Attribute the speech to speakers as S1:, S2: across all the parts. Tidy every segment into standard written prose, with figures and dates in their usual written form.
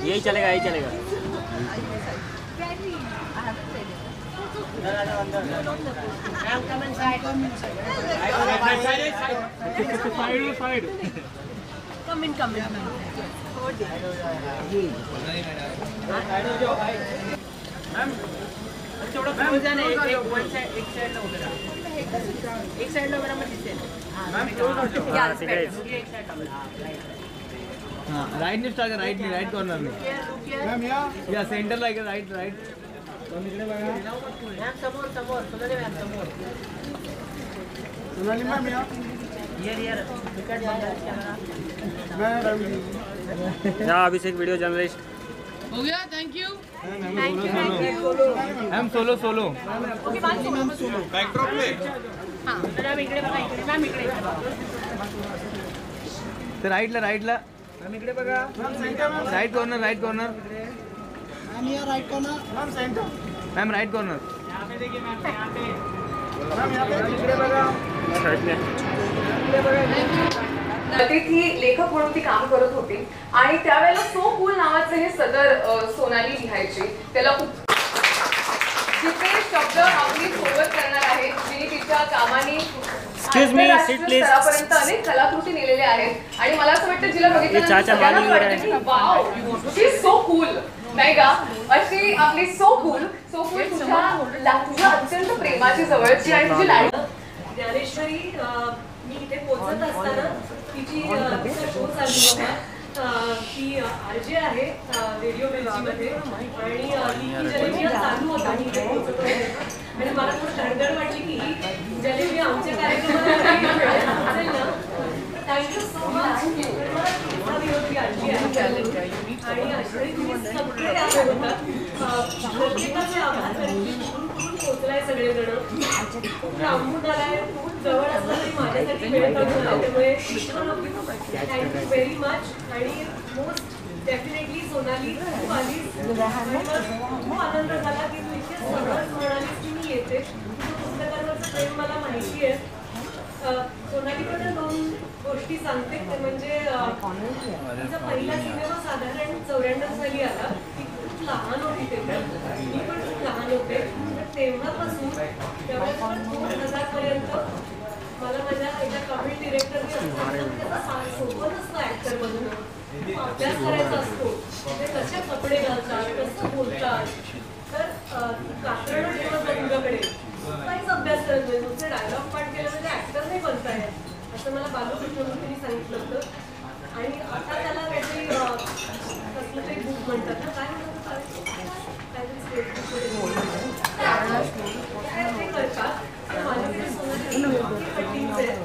S1: यही चलेगा, यही चलेगा।
S2: Come in.
S1: थोड़ा क्लोज जाने, एक साइड ला वगैरह, एक साइड ला वगैरह मत दिसते मैम। हाँ, राइट ने स्टार्ट कर, राइट कॉर्नर में मैम, या सेंटर लाइक राइट मैम, समोर सोनाली मैम, समोर सोनाली मैम, हियर विकेट मैं रवि, हाँ अभिषेक वीडियो जर्नलिस्ट
S2: हो गया। Thank you.
S1: Ma'am solo
S2: okay, ma'am solo
S1: backdrop पे।
S2: हां मैम इकडे बघा, इकडे मैम, इकडे
S1: तर राईटला मैम, इकडे बघा राइट कॉर्नर मैम, या right corner ma'am, centre ma'am, right corner यहां पे देखिए मैम, यहां पे मैम, यहां पे इकडे बघा, इकडे बघा।
S3: अतिथी लेखक म्हणून ती काम करत होती आणि त्यावेळेला सो कूल नावाचे हे सदर सोनाली लिहायची. त्याला खूप जिथे शब्द आपली सोबत करणार आहेत, जिने तिच्या कामाने स्तरापर्यंत अनेक कलाकृती लिहिलेल्या आहेत आणि मला असं वाटतं जिला बघितल्यानंतर wow, she is so cool, नाही का? अशी आपली सो कूल तुझ्या अत्यंत प्रेमाची जवळची आणि तुझी लाईफ.
S4: ज्ञानेश्वरी मी इथे पोहोचत असताना तिची शो चालू होता. ती आरजे आहे रेडिओ मिर्चीमध्ये आणि ती जलेबिया चालू होता आणि इथे पोहोचत होते आणि मला थोडं धडधड वाटली की ही जलेबी आमच्या कार्यक्रमाला असेल ना. Thank you so much. होती आरजी आहे आणि अश्विनी तुम्ही सगळे आले होता. प्रत्येकाचे आभार पोहोचलाय सगळेजण. खूप लांबून आलाय, खूप जवळ असलं तरी माझ्यासाठी वेळ काढून आला, त्यामुळे थँक्यू व्हेरी मच. आणि मोस्ट डेफिनेटली सोनाली खूप आलीस, खूप आनंद झाला की तू इतके सहज म्हणालीस की मी येते. तुझं पुस्तकांवरचं प्रेम मला माहिती आहे. सोनालीकडे 2 गोष्टी सांगते, ते म्हणजे तिचा पहिला सिनेमा साधारण 94 साली आला. ती खूप लहान होती तेव्हा, मी पण खूप लहान होते. तेव्हापासून त्यावेळेस 2000 पर्यंत मला माझ्या एका कॉमेडी डिरेक्टरने त्याचा सोपं नसतं ऍक्टर बनणं. अभ्यास करायचा असतो, ते कसे कपडे घालतात, कसं बोलतात. तर कात्रणं ठेवत तुझ्याकडे काहीच अभ्यास करत नाही, नुसते डायलॉग पाठ केलं म्हणजे ऍक्टर नाही बनता येत असं मला बालकृष्णमूर्तींनी सांगितलं होतं. आणि आता त्याला काहीतरी कसलं तरी बुक म्हणतात ना, काय म्हणतात, काहीतरी स्टेट ते करतात. तर माझ्याकडे सोनाली कटिंग्स आहेत.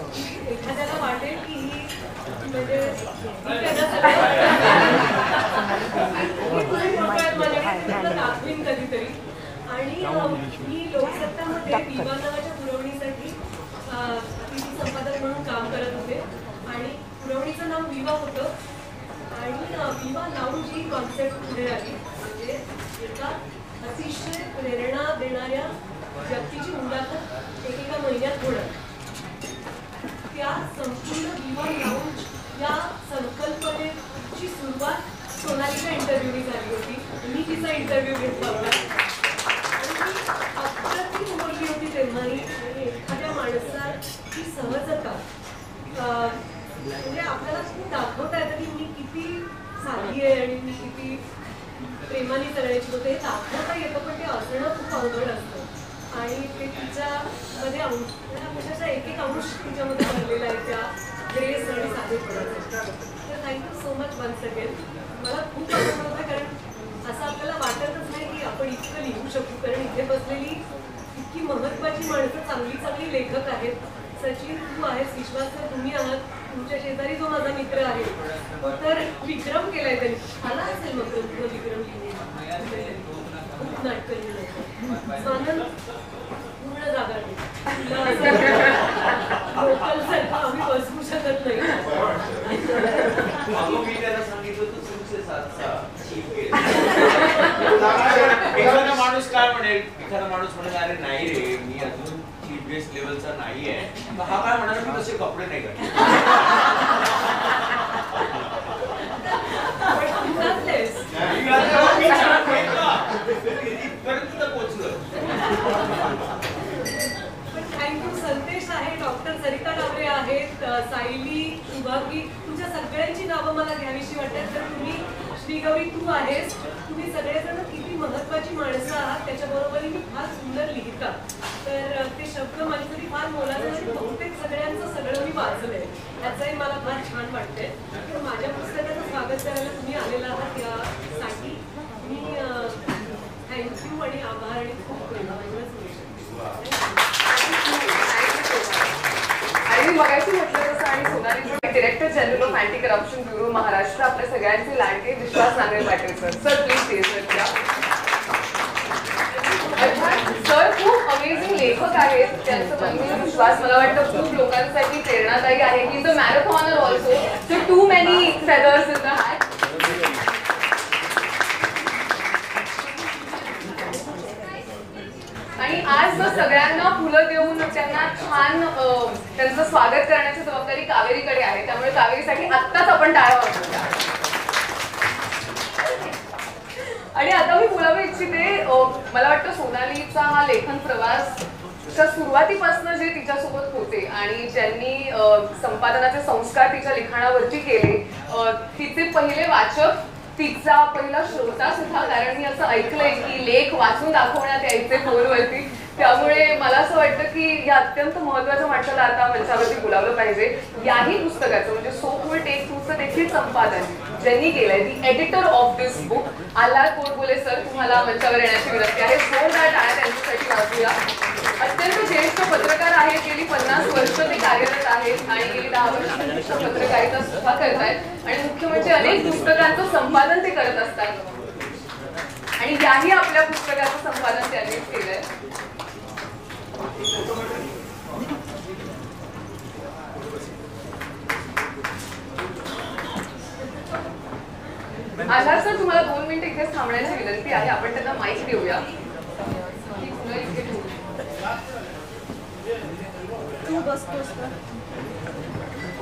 S4: एखाद्याला वाटेल की ही म्हणजे दाखवीन कधीतरी. आणि मी लोकसत्तामध्ये विवा नावाच्या पुरवणीसाठी अतिथी संपादक म्हणून काम करत होते आणि पुरवणीचं नाव विवा होतं. आणि विवा लाऊंज ही कॉन्सेप्ट पुढे आली. म्हणजे एका अतिशय प्रेरणा देणाऱ्या व्यक्तीची मुलाखत एकेका महिन्यात होणार. त्या संपूर्ण विवा लाऊंज या संकल्पनेची सुरुवात सोनालीच्या इंटरव्ह्यूनी झाली होती. मी तिचा इंटरव्ह्यू घेतला होता आणि ती अप्रतिम बोलली होती तेव्हाही. आणि एखाद्या माणसाची सहजता म्हणजे आपल्याला खूप दाखवता येतं की मी किती साधी आहे आणि मी किती प्रेमाने करायची होते, हे दाखवता येतं, पण ते असणं खूप अवघड असतं. आणि ते तिच्यामध्ये अक्षरशः एक अंश तिच्यामध्ये भरलेला आहे त्या ग्रेस आणि साधेपणाचा. तर thank you so much once again. मला खूप आनंद होता, कारण असं आपल्याला वाटतच नाही की आपण इतकं लिहू शकू, कारण इथे बसलेली इतकी महत्त्वाची माणसं, चांगली चांगली लेखक आहेत. सचिन तू आहेस, विश्वास सर तुम्ही आहात, तुमच्या शेजारी जो माझा मित्र आहे तर विक्रम केलाय त्यांनी. आला असेल मग विक्रम लिहिणे, खूप नाटकं लिहिलं. स्वानंद पूर्ण जागा लोकल सारखं आम्ही बसवू शकत नाही.
S5: एखादा माणूस काय म्हणेल, एखादा माणूस म्हणेल अरे नाही रे मी अजून चीफ गेस्ट लेवलचा नाहीये, हा काय म्हणाला मी तसे कपडे नाही घातले.
S4: श्री, शुभांगी, तुमच्या सगळ्यांची नावं मला घ्यावीशी वाटतात. तर तुम्ही श्रीगौरी तू आहेस, तुम्ही सगळेजण किती महत्त्वाची माणसं आहात त्याच्याबरोबरीने फार सुंदर लिहिता. तर ते शब्द माझ्यासाठी फार मोलाचे आणि बहुतेक सगळ्यांचं सगळं मी वाचलंय, त्याचंही मला फार छान वाटतंय. तर माझ्या पुस्तकाचं स्वागत करायला तुम्ही आलेला आहात यासाठी मी थँक्यू आणि आभार आणि खूप
S3: आणि मी मगाशी म्हटलं तसं आणि Sonali director general of anti corruption bureau Maharashtra आपल्या सगळ्यांचे लाडके Vishwas Nangare Patil sir. Sir please stage वर या. सर खूप अमेझिंग लेखक आहेत, त्यांचं बनलेला विश्वास मला वाटतं खूप लोकांसाठी प्रेरणादायी आहे. He is a marathoner also, so too many feathers in the hat. आणि आज सगळ्यांना फुलं देऊन त्यांना छान त्यांचं स्वागत करण्याची जबाबदारी कावेरीकडे आहे, त्यामुळे कावेरीसाठी आत्ताच आपण टाळ्या वाजवूया. आणि आता मी बोलावं इच्छिते, मला वाटतं सोनालीचा हा लेखन प्रवास सुरुवातीपासून जे तिच्यासोबत होते आणि ज्यांनी संपादनाचे संस्कार तिच्या लिखाणावरती केले, तिचे पहिले वाचक, तिचा पहिला श्रोता सुद्धा, कारण मी असं ऐकलंय की लेख वाचून दाखवण्यात यायचे फोनवरती. त्यामुळे मला असं वाटतं की या अत्यंत महत्त्वाच्या माणसाला आता मंचावरती बोलावलं पाहिजे. याही पुस्तकाचं म्हणजे सो कूल टेक टूचं देखील संपादन ज्यांनी केलंय, the editor of this book, Alhad Kotbole sir, तुम्हाला मंचावर येण्याची विनंती आहे. जोरदार टाळ्या त्यांच्यासाठी वाजूया. अत्यंत ज्येष्ठ पत्रकार आहेत, गेली 50 वर्ष ते कार्यरत आहेत आणि गेली 10 वर्ष पत्रकारिता सुद्धा करतायत आणि मुख्य म्हणजे अनेक पुस्तकांचं संपादन ते करत असतात आणि याही आपल्या पुस्तकाचं संपादन त्यांनीच केलंय. आल्हाद सर, तुम्हाला 2 मिनिटं इथेच थांबण्याची विनंती आहे. आपण त्यांना माईक देऊया.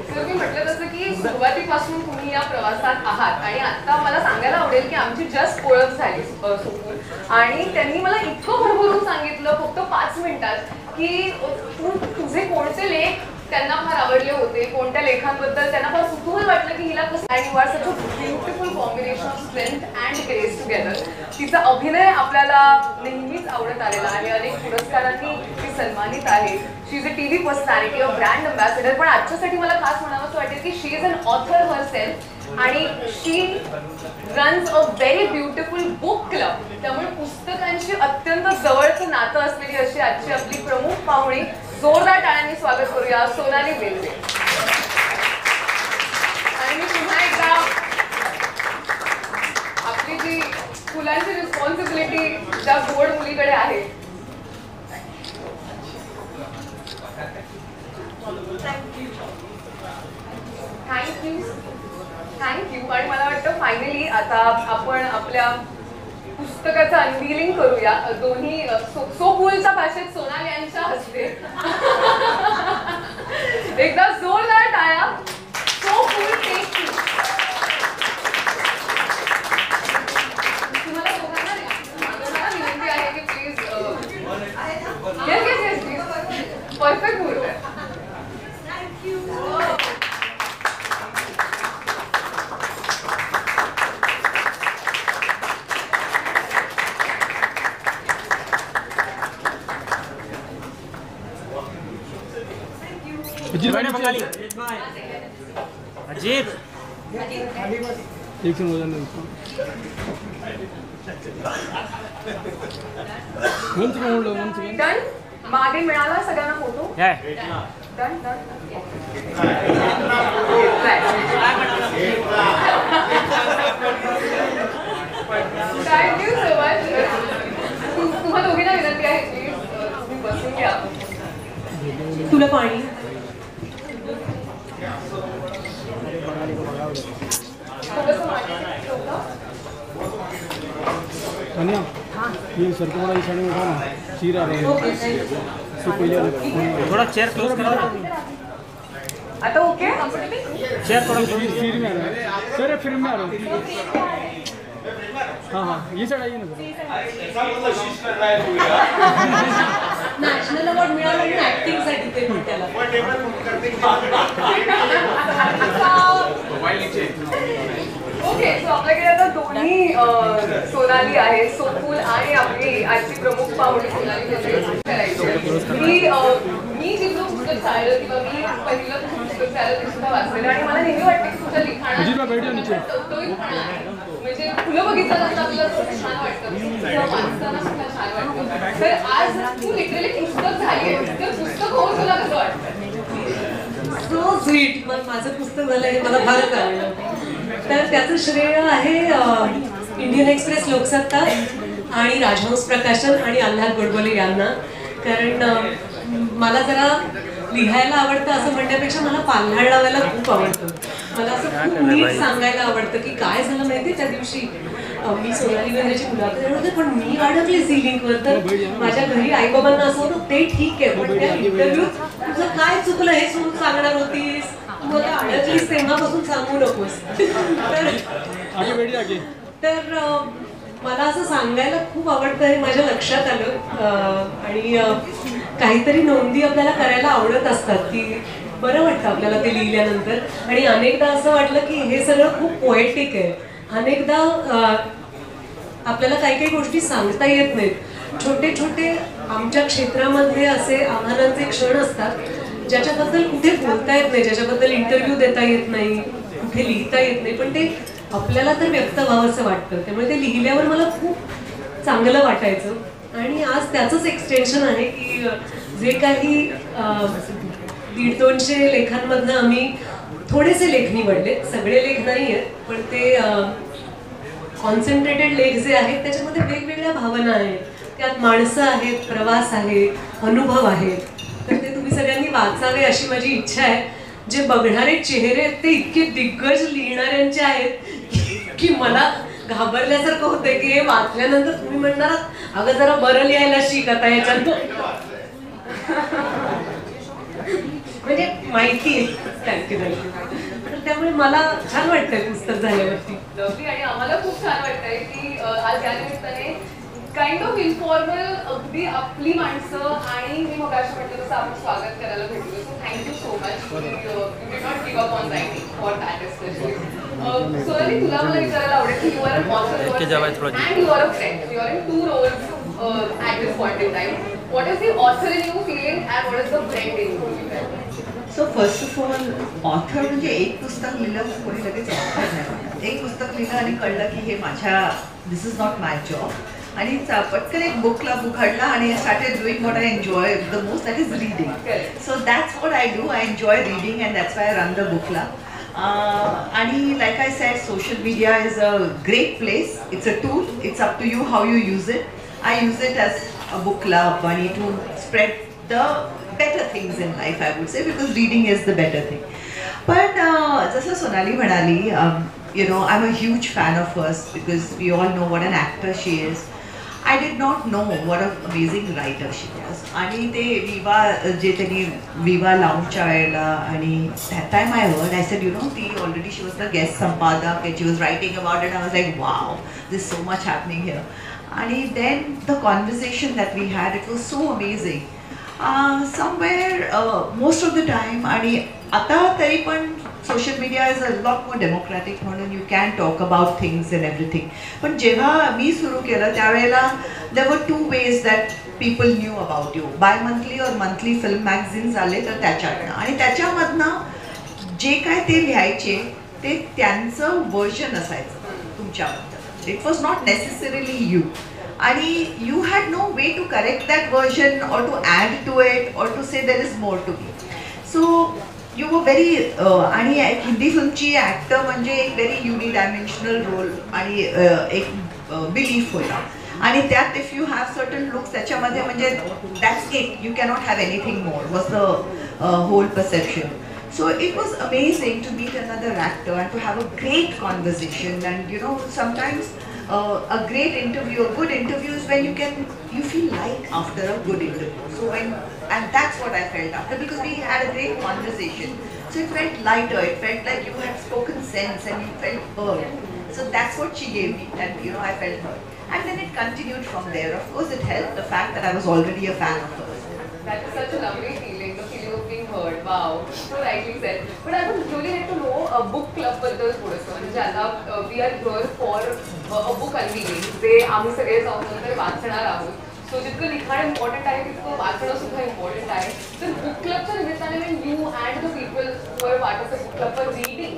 S3: तर मी म्हटलं तसं की सुरुवातीपासून तुम्ही या प्रवासात आहात आणि आता मला सांगायला आवडेल की आमची जस्ट ओळख झाली सुकून, आणि त्यांनी मला इतकं भरभरून सांगितलं फक्त 5 मिनिटात की तुझे कोणते लेख त्यांना फार आवडले होते, कोणत्या लेखांबद्दल त्यांना फार कुतूहल वाटलं की हिला कसं. आणि you R such a beautiful combination of strength and grace together. तिचा अभिनय आपल्याला नेहमीच आवडत आलेला आहे, अनेक पुरस्कारांनी ती सन्मानित आहे. She is a TV personality, a brand ambassador. पण आजच्यासाठी मला खास म्हणावंसं वाटेल की she is an author herself आणि she runs a very beautiful book club. त्यामुळे पुस्तकांशी अत्यंत जवळचं नातं असलेली अशी आजची आपली प्रमुख पाहुणी. जोरदार टाळ्यांनी स्वागत करूया सोनाली बेलवे. आणि मी पुन्हा एकदा आपली जी फुलांची रिस्पॉन्सिबिलिटी ज्या गोड मुलीकडे आहे, थँक्यू. आणि मला वाटतं फायनली आता आपण आपल्या पुस्तकाचं अनव्हीलिंग करूया. दोन्ही सो कूलच्या भाषेत सोनाली यांच्या हस्ते. एकदा जोरदार टाळ्या. So cool take two. तुम्हाला दोघांना विनंती आहे की प्लीज येस प्लीज. परफेक्ट बोलतोय. थँक्यू.
S1: अजीत एक
S3: डन. मागे मिळाला सगळ्यांना photo. Done done. Thank you so much. तुम्हाला दोघींना विनंती आहे प्लीज तुम्ही बसून घ्या.
S4: तुला पाणी.
S1: तानिया, ये सर को बड़ा इशारे में उठाना, चीर आ रहे हैं. तो पहले थोड़ा चेयर क्लोज करो.
S3: आता ओके.
S1: चेयर थोड़ा सीट में आ रहा है सर, फिर में आ रहा हूँ. हाँ ये साइड आइए ना सर.
S4: नॅशनल अवॉर्ड मिळाला आणि ऍक्टिंगसाठी ते पण त्याला.
S3: ओके, सो आपल्याकडे आता दोन्ही सोनाली आहे, सोफूल आणि आपली आजची प्रमुख पाहुणी सोनाली म्हणजे करायची आहे. मी जिथलं पुस्तक चाललं किंवा मी पहिलं पुस्तक चाललं ते सुद्धा वाचलेलं आणि मला नेहमी वाटतं की तुझ्या लिखाणात टवटवीतपणा आहे. म्हणजे फुलं बघितल्यानंतर आपल्याला खूप छान वाटतं, फुलं वाचताना सुद्धा छान वाटतं. तर आज तू लिटरली पुस्तक झाली आहे, तर पुस्तक होऊन तुला कसं वाटतं?
S4: So sweet. मग माझं पुस्तक झालं हे मला फारच आवडलं. तर त्याचं श्रेय आहे इंडियन एक्सप्रेस लोकसत्ता आणि राजहंस प्रकाशन आणि आल्हाद गोडबोले यांना. कारण मला जरा लिहायला आवडतं असं म्हणण्यापेक्षा मला पाल्हाळ लावायला खूप आवडतं. मला असं खूप नीट सांगायला आवडतं की काय झालं माहिती त्या दिवशी मी सोनाली बेंद्रेची मुलाखत होते पण मी अडकले सी लिंकवर. तर माझ्या घरी आईबाबांना असं होतं ते ठीक आहे पण त्या इंटरव्ह्यूत तुझं काय चुकलं हे सांगणार होतीस, तू आता अडकलीस तेव्हापासून सांगू नकोस. तर मला असं सांगायला खूप आवडतं हे माझ्या लक्षात आलं. आणि काहीतरी नोंदी आपल्याला करायला आवडत असतात की बरं वाटतं आपल्याला ते लिहिल्यानंतर. आणि अनेकदा असं वाटलं की हे सगळं खूप पोएटिक आहे. अनेकदा आपल्याला काही काही गोष्टी सांगता येत नाहीत. छोटे छोटे आमच्या क्षेत्रामध्ये असे आव्हानांचे क्षण असतात ज्याच्याबद्दल कुठे बोलता येत नाही, ज्याच्याबद्दल इंटरव्ह्यू देता येत नाही, कुठे लिहिता येत नाही, पण ते आपल्याला तर व्यक्त व्हावं असं वाटतं. त्यामुळे ते लिहिल्यावर मला खूप चांगलं वाटायचं. आणि आज त्याचंच एक्सटेन्शन आहे की जे काही 150-200 लेखांमधनं आम्ही थोडेसे लेख निवडले, सगळे लेख नाही आहेत पण ते कॉन्सन्ट्रेटेड लेख जे आहेत त्याच्यामध्ये वेगवेगळ्या भावना आहेत, त्यात माणसं आहेत, प्रवास आहे, अनुभव आहेत. तर ते तुम्ही सगळ्यांनी वाचावे अशी माझी इच्छा आहे. जे बघणारे चेहरे आहेत ते इतके दिग्गज लिहिणाऱ्यांचे आहेत की मला घाबरल्यासारखं होतंय की हे वाचल्यानंतर तुम्ही म्हणणार अगं जरा बरं लिहायला शिक आता याच्यात. म्हणजे माहिती आहे. तर त्यामुळे मला छान वाटतंय पुस्तक झाल्यावरती.
S3: लवली आणि आम्हाला खूप छान वाटतंय की आज या निमित्ताने काइंड ऑफ इन्फॉर्मल अगदी आपली माणसं आणि मी मगाशी म्हटलं तसं आपण स्वागत करायला भेटलो. So thank you so much. You did not give up on writing for that especially. Sonali, तुला मला विचारायला आवडेल की you are an author and you are a friend. You are in 2 roles at this point in time. What is the author in you feeling and what is the friend in you?
S6: So first of all author म्हणजे एक पुस्तक लिहिलं कोणी लगेच author नाही म्हणत. एक पुस्तक लिहिलं आणि कळलं की हे माझ्या this is not my job. आणि पटकन एक बुक क्लब उघडला आणि started doing what I enjoy the most, that is reading. So that's what I do. I enjoy reading and that's why I run the book club. आणि like I said, social media is a great place. It's a tool. It's up to you how you use it. I use it as a book club bunny to spread the better things in life, I would say, because reading is the better thing. But जसं सोनाली म्हणाली, you know, I'm a huge fan of hers because we all know what an actor she is. I did not know what an amazing writer she was. आणि ते विवा जे त्यांनी विवा लाँचच्या वेळेला आणि that time I heard, I said, you know, ती already she was the guest संपादक and she was writing about it. I was like, wow, there's so much happening here. And then the conversation that we had, it was so amazing. Somewhere most of the time, आणि आता तरी पण social media is a lot more democratic म्हणून you can talk about things and everything. पण जेव्हा मी सुरू केलं त्यावेळेला there were 2 ways that people knew about you. Bi-monthly or monthly film magazines आले तर त्याच्यातनं, आणि त्याच्यामधनं जे काय ते लिहायचे ते त्यांचं वर्जन असायचं तुमच्याबद्दल. It was not necessarily you. And you had no way to correct that version or to add to it or to say there is more to be. So you were very आणि Hindi फिल्मची actor म्हणजे एक very युनिडायमेन्शनल role आणि एक belief होता. आणि त्यात if you have certain looks त्याच्यामध्ये म्हणजे that's it, you cannot have anything more was the whole perception. So it was amazing to meet another actor and to have a great conversation. And you know, sometimes a great interview, a good interview is when you feel light after a good interview. So and that's what I felt after, because we had a great conversation. So it felt lighter, it felt like you had spoken sense and you felt heard. So that's what she gave me, and you know, I felt heard. And then it continued from there. Of course, it helped the fact that I was already a fan of hers.
S3: That is such a lovely feeling, the feeling of being heard. Wow, so rightly said. But I would really like to know a book club बद्दल थोडंसं. म्हणजे आता we are here for a book unveiling. जे आम्ही सगळे जाऊन नंतर वाचणार आहोत. So जितकं लिखाण इम्पॉर्टंट आहे तितकं वाचणं सुद्धा इम्पॉर्टंट आहे. तर बुक क्लबच्या निमित्ताने when you and the people who are part of the book club were reading,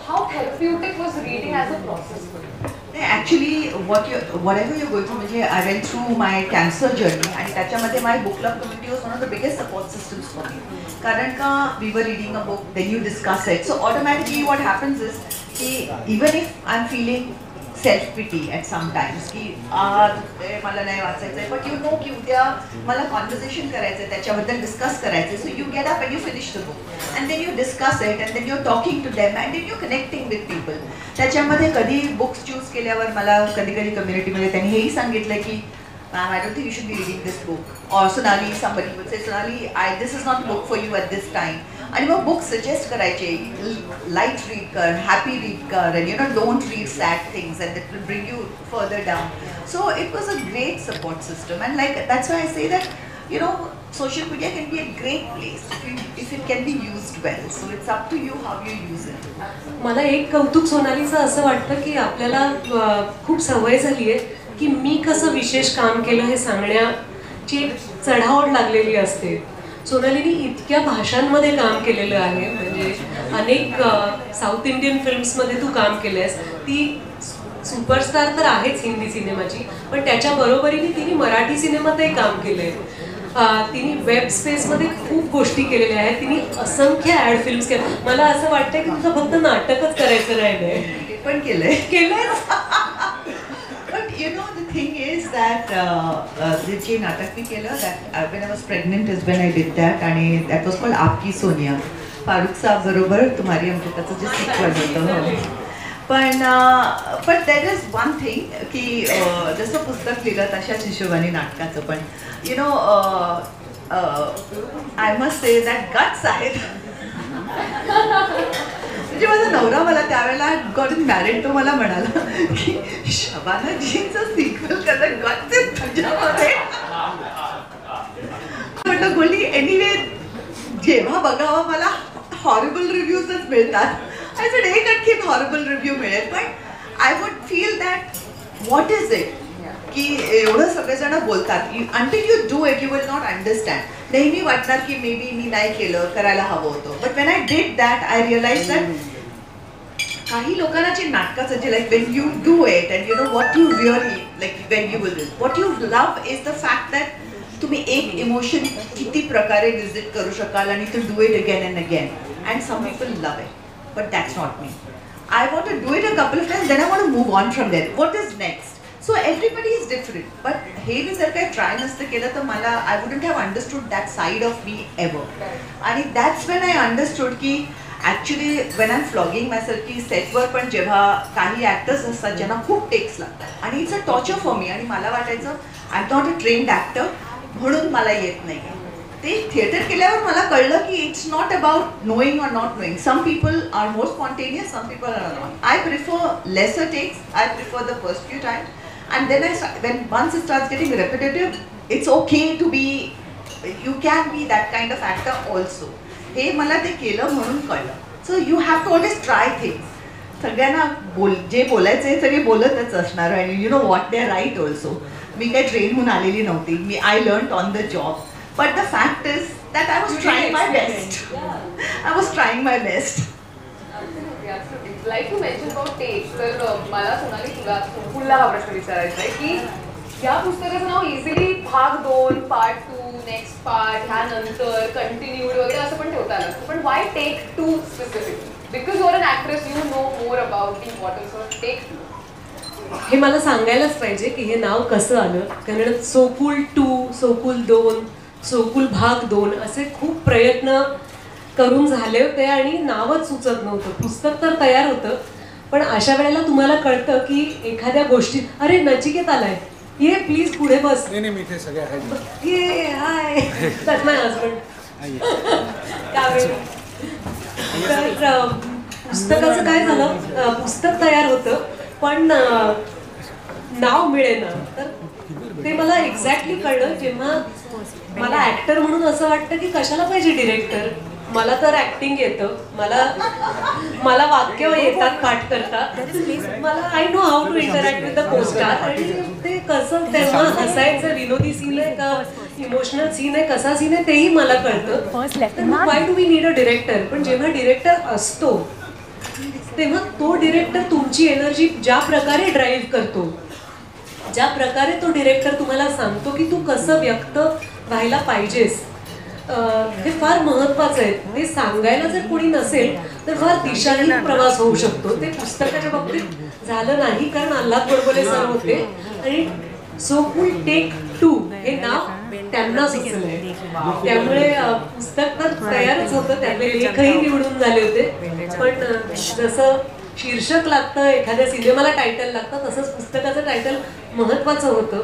S3: how therapeutic was reading as a process for you?
S6: Actually, whatever you're going through, म्हणजे I went through my cancer journey आणि त्याच्यामध्ये my book club community was one of the biggest support systems for me. कारण का we were reading a book, then you discuss it. So automatically what happens is कि even if I'm feeling self-pity at some times की मला नाही वाचायचं आहे, but you know की उद्या मला conversation करायचं आहे, त्याच्याबद्दल discuss करायचं आहे. So you get up and you finish the book. And then you discuss it and then you're talking to them and then you're connecting with people. त्याच्यामध्ये कधी बुक्स चूज केल्यावर मला कधी कधी कम्युनिटीमध्ये त्यांनी हेही सांगितलं की ma'am, I don't think you should be reading this book. Or Sonali, somebody would say, Sonali, this is not a book for you at this time. आणि मग बुक सजेस्ट करायचे, लाईट रीड कर, हॅपी रीड कर, and don't read sad things and that will bring you further down. So it was a great support system and like that's why I say that social media can be a great place if it can be used well. So it's up to you how you use it.
S4: मला एक कौतुक सोनालीचं असं वाटतं की आपल्याला खूप सवय झाली आहे की मी कसं विशेष काम केलं हे सांगण्याची एक चढाओढ लागलेली असते. सोनालीने इतक्या भाषांमध्ये काम केलेलं आहे, म्हणजे अनेक साऊथ इंडियन फिल्म्समध्ये तू काम केलंयस. ती सुपरस्टार तर आहेच हिंदी सिनेमाची, पण त्याच्या बरोबरीने तिने मराठी सिनेमातही काम केलंय. तिने वेब स्पेसमध्ये खूप गोष्टी केलेल्या आहेत. तिने असंख्य ॲड फिल्म्स केल्या. मला असं वाटतं की तुझं फक्त नाटकच करायचं राहिलंय.
S6: ते पण केलंय. But the thing is that जे नाटक मी केलं, that when I was pregnant is when I did that, आणि that was called आपकी सोनिया. फारुख साहब बरोबर तुम्हारी आमच्या त्याचं जे सिक्वल होतं. पण there is one thing की जसं पुस्तक लिहिलं तशाच हिशोबाने नाटकाचं पण I must say that guts आहेत. म्हणजे माझा नवरा मला त्यावेळेला गॉट मॅरिड तो मला म्हणाला की शबाना जींचं सिक्वल करणं गट्स आहे तुझ्यामध्ये. म्हटलं गोली एनिवे जेव्हा बघावं मला हॉरिबल रिव्ह्यूजच मिळतात. आय सेड एक आणखीन हॉरिबल रिव्ह्यू मिळेल, पण I would feel that what is it की एवढं सगळेजण बोलतात. Until you do it you will not understand. नेहमी वाटणार की मे बी मी नाही केलं, करायला हवं होतं. But when I did that I realize that काही लोकांना जे नाटकाचं जे like when you do it and what you really like when you will what you love is the fact that तुम्ही एक इमोशन किती प्रकारे विजिट करू शकाल आणि to do it again and again. And some people love it but that's not me. I want to do it a couple of times, then I want to move on from there. What is next? So everybody is different, but हे मी जर काही try नसतं केलं तर मला I wouldn't have understood that side of me ever. आणि that's when I understood की actually when I'm flogging myself की सेटवर पण जेव्हा काही ॲक्टर्स असतात ज्यांना खूप टेक्स लागतात आणि it's a torture for me. आणि मला वाटायचं I am not a trained actor म्हणून मला येत नाही. ते थिएटर केल्यावर मला कळलं की it's not about knowing or not knowing. Some people are more spontaneous, some people are not. I prefer lesser takes. I prefer the first few times. And then when once it starts getting repetitive, it's okay to be, you can be that kind of actor also. हे मला ते केलं म्हणून कळलं. So you have to always try things. सगळ्यांना जे बोलायचं आहे सगळे बोलतच असणार आणि you know what, they're right also. मी काही ट्रेन होऊन आलेली नव्हती. I learned on the job. But the fact is that I was trying my best. I was trying my best.
S3: Like to mention about takes. तर मला सोनाली तुला पुढला हा प्रश्न विचारायचा आहे की या पुस्तकाचं नाव इझिली भाग 2, पार्ट 2, नेक्स्ट पार्ट, ह्यानंतर कंटिन्यूड वगैरे असं पण ठेवता आलं. पण why take 2 specifically? Because you are an actress, you know more about the importance of take 2.
S4: हे मला सांगायलाच पाहिजे की हे नाव कसं आलं. कारण सोकूल 2, सोकूल 2, सोकूल भाग 2 असे खूप प्रयत्न करून झाले होते आणि नावच सुचत नव्हतं. पुस्तक तर तयार होतं, पण अशा वेळेला तुम्हाला कळतं की एखाद्या गोष्टी, अरे नचिकेत आलाय, ये प्लीज पुढे बस.
S1: नाही मी इथे सगळे आहेत.
S4: ये हाय, दॅट्स माय हजबंड. तर पुस्तकाचं काय झालं, पुस्तक तयार होतं पण नाव मिळेना. तर ते मला एक्झॅक्टली कळलं जेव्हा मला ऍक्टर म्हणून असं वाटतं की कशाला पाहिजे डिरेक्टर. मला तर ऍक्टिंग येतं, मला वाक्य येतात पाठ करता. मला I know how to interact with the poster. आणि ते कसं तेव्हा हसायचं, विनोदी सीन आहे का इमोशनल सीन आहे, कसा सीन आहे तेही मला कळतं. Why do we need a director. पण जेव्हा डिरेक्टर असतो तेव्हा तो डिरेक्टर तुमची एनर्जी ज्या प्रकारे ड्राईव्ह करतो, ज्या प्रकारे तो डिरेक्टर तुम्हाला सांगतो की तू कसं व्यक्त व्हायला पाहिजेस, हे फार महत्वाचं आहे. ते सांगायला जर कोणी नसेल तर फार दिशाहीन प्रवास होऊ शकतो. ते पुस्तकाच्या बाबतीत झालं नाही, कारण आल्हाद गोडबोले सर होते आणि सो कुल टेक 2 हे नाव त्यांना सुचलंय. त्यामुळे पुस्तक तर तयारच होतं, त्यातले लेखही निवडून झाले होते. पण जसं शीर्षक लागतं, एखाद्या सिनेमाला टायटल लागतं, तसंच पुस्तकाचं टायटल महत्वाचं होतं.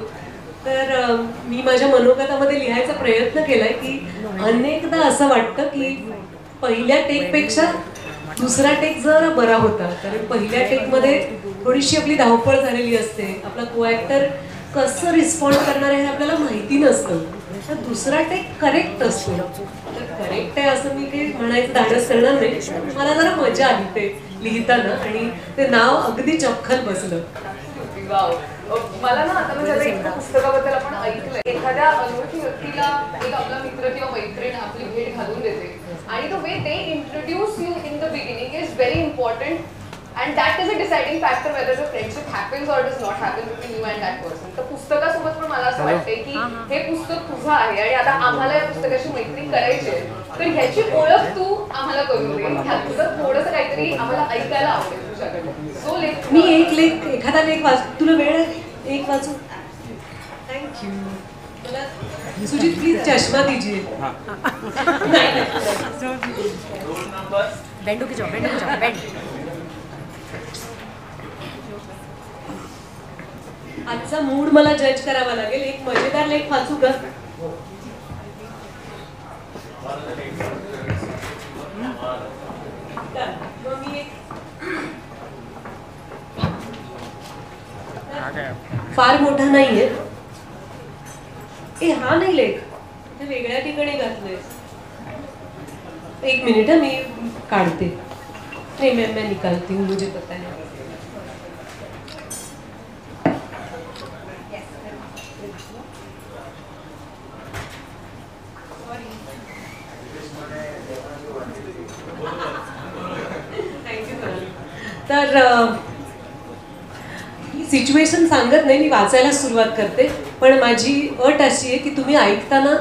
S4: तर मी माझ्या मनोगतामध्ये लिहायचा प्रयत्न केलाय की अनेकदा असं वाटतं की पहिल्या टेकपेक्षा दुसरा टेक जरा बरा होता. कारण पहिल्या टेकमध्ये थोडीशी आपली धावपळ झालेली असते, आपला को ॲक्टर कसं रिस्पॉन्ड करणार आहे हे आपल्याला माहिती नसतं. तर दुसरा टेक करेक्ट असतो. तर करेक्ट आहे असं मी काही म्हणायचं धाडस करणार नाही. मला जरा मजा आली ते लिहिताना आणि ते नाव अगदी चपखल बसलं.
S3: मला ना आता म्हणजे आता एका पुस्तकाबद्दल आपण ऐकलंय, एखाद्या अनोळखी व्यक्तीला एक आपला मित्र किंवा मैत्रीण आपली भेट घालून देते आणि the way they introduce you in the beginning is very important and that is a deciding factor whether the friendship happens or does not happen between you and that person. तर पुस्तकासोबत पण मला असं वाटतंय की हे पुस्तक तुझं आहे आणि आता आम्हाला या पुस्तकाची मैत्री करायची आहे, तर ह्याची ओळख तू आम्हाला करून दे. तुझं थोडंसं काहीतरी आम्हाला ऐकायला आवडेल तुझ्याकडे. सो लेख
S4: मी एक लेख, एखादा लेख वाच, तुला वेळ आहे एक वाचू. थँक्यू. मला सुजीत प्लीज चष्मा दीजिए.
S2: बेंडो की जाओ, बेंडो की जाओ, बेंड.
S4: आजचा मूड मला जज करावा लागेल. एक मजेदार लेख वाचू का? मग मी फार मोठा नाहीये. हा नाही लेख, ते वेगळ्या ठिकाणी घातलंय. एक मिनिट मी काढते. नाही मैं निकालती हूँ, मुझे पता है. तर सिच्युएशन सांगत नाही, मी वाचायला सुरुवात करते. पण माझी अट अशी आहे की तुम्ही ऐकताना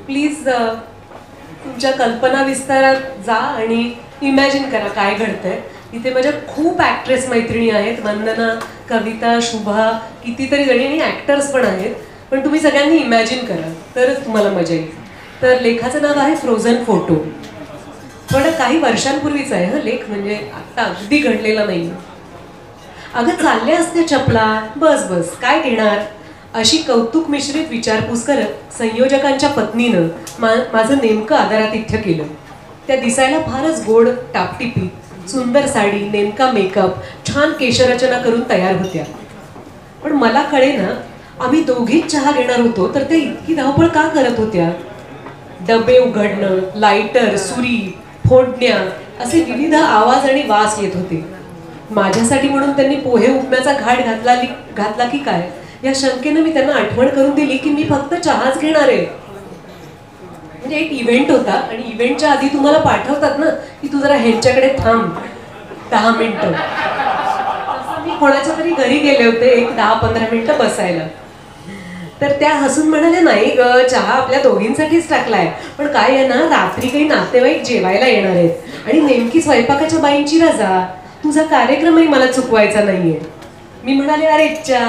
S4: प्लीज तुमच्या कल्पना विस्तारात जा आणि इमॅजिन करा काय घडतंय. इथे माझ्या खूप ॲक्ट्रेस मैत्रिणी आहेत, वंदना, कविता, शुभा, कितीतरी जणी आणि ॲक्टर्स पण आहेत. पण तुम्ही सगळ्यांनी इमॅजिन करा तरच तुम्हाला मजा येईल. तर लेखाचं नाव आहे फ्रोझन फोटो. पण काही वर्षांपूर्वीच आहे हा लेख, म्हणजे आत्ता अगदी घडलेला नाही. अगं चालल्या असत्या चपला, बस बस काय घेणार, अशी कौतुक मिश्रित विचारपूस करत संयोजकांच्या पत्नीनं माझं नेमकं आदरातिथ्य केलं. त्या दिसायला फारच गोड, टापटिपीत, सुंदर साडी, नेमका मेकअप, छान केशरचना करून तयार होत्या. पण मला कळेना आम्ही दोघीच चहा घेणार होतो तर त्या इतकी धावपळ का करत होत्या. डबे उघडणं, लायटर, सुरी, फोडण्या असे विविध आवाज आणि वास येत होते. माझ्यासाठी म्हणून त्यांनी पोहे उपम्याचा घाट घातला की काय या शंकेनं मी त्यांना आठवण करून दिली की मी फक्त चहाच घेणार आहे. म्हणजे एक इव्हेंट होता आणि इव्हेंटच्या आधी तुम्हाला पाठवतात ना की तू जरा ह्यांच्याकडे थांब 10 मिनिटं. मी कोणाच्या तरी घरी गेले होते एक 10-15 मिनिटं बसायला. तर त्या हसून म्हणाल्या, नाही ग, चहा आपल्या दोघींसाठीच टाकलाय, पण काय आहे ना रात्री काही नातेवाईक जेवायला येणार आहेत आणि नेमकी स्वयंपाकाच्या बाईंची रजा, तुझा कार्यक्रमही मला चुकवायचा नाहीये. मी म्हणाले, अरे च्या,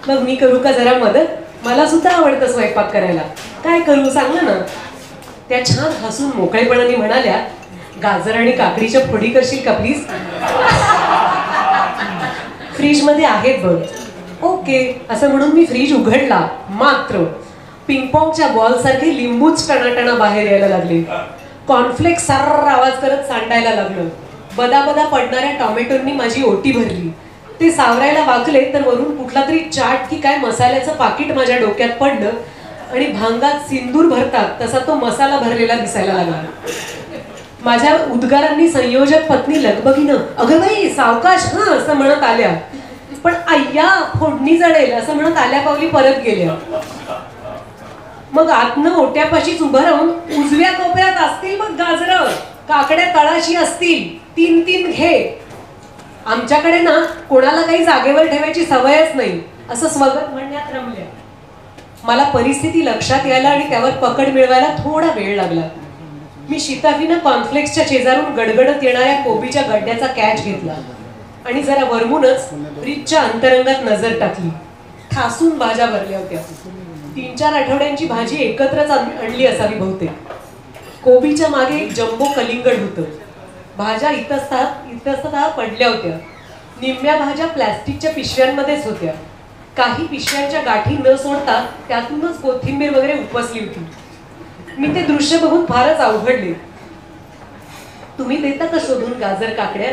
S4: मग मी करू का जरा मदत, मला सुद्धा आवडतं स्वयंपाक करायला, काय करू सांग ना. त्या छान हसून मोकळेपणाने म्हणाल्या, गाजर आणि काकडीच्या फोडी करशील का प्लीज, फ्रीजमध्ये आहेत बघ. ओके असं म्हणून मी फ्रीज उघडला, मात्र पिंगपॉंगच्या बॉल सारखे लिंबूच टणाटणा बाहेर यायला लागले. कॉर्नफ्लेक्स सर्र आवाज करत सांडायला लागलं. बदाबदा पडणाऱ्या टोमॅटोंनी माझी ओटी भरली. ते सावरायला वाकले तर वरून कुठला तरी चाट की काय मसाल्याचं पाकिट माझ्या डोक्यात पडलं आणि भांगात सिंदूर भरतात तसा तो मसाला भरलेला दिसायला लागला. माझ्या उद्गारांनी संयोजक पत्नी लगबगीनं अगं बाई सावकाश हं असं म्हणत आल्या, पण आय्या फोडणी जळेल असं म्हणत आल्या पावली परत गेल्या. मग आतनं ओट्यापाशीच उभं राहून उजव्या कोपऱ्यात असतील मग गाजरं, काकड्या तळाशी असतील 3-3 घे. आमच्याकडे ना कोणाला काही जागेवर ठेवायची सवयच नाही असं स्वगत म्हणण्यात रमल्या. मला परिस्थिती लक्षात यायला आणि त्यावर पकड मिळवायला थोडा वेळ लागला. मी शिताफीनं कॉर्नफ्लेक्सच्या शेजारून गडगडत येणाऱ्या कोबीच्या गड्ड्याचा कॅच घेतला आणि जरा वरमूनच फ्रीजच्या अंतरंगात नजर टाकली. ठासून भाज्या भरल्या होत्या. 3-4 आठवड्यांची भाजी एकत्रच आणली असावी बहुतेक. कोबीच्या मागे एक जम्बो कलिंगड होतं. भाज्या इतस्ततः पडल्या होत्या. निम्म्या भाज्या प्लॅस्टिकच्या पिशव्यांमध्येच होत्या. काही पिशव्यांच्या गाठी न सोडता त्यातूनच कोथिंबीर वगैरे उपसली होती. मी ते दृश्य बघून फारच अवघडले. तुम्ही देता का शोधून गाजर काकड्या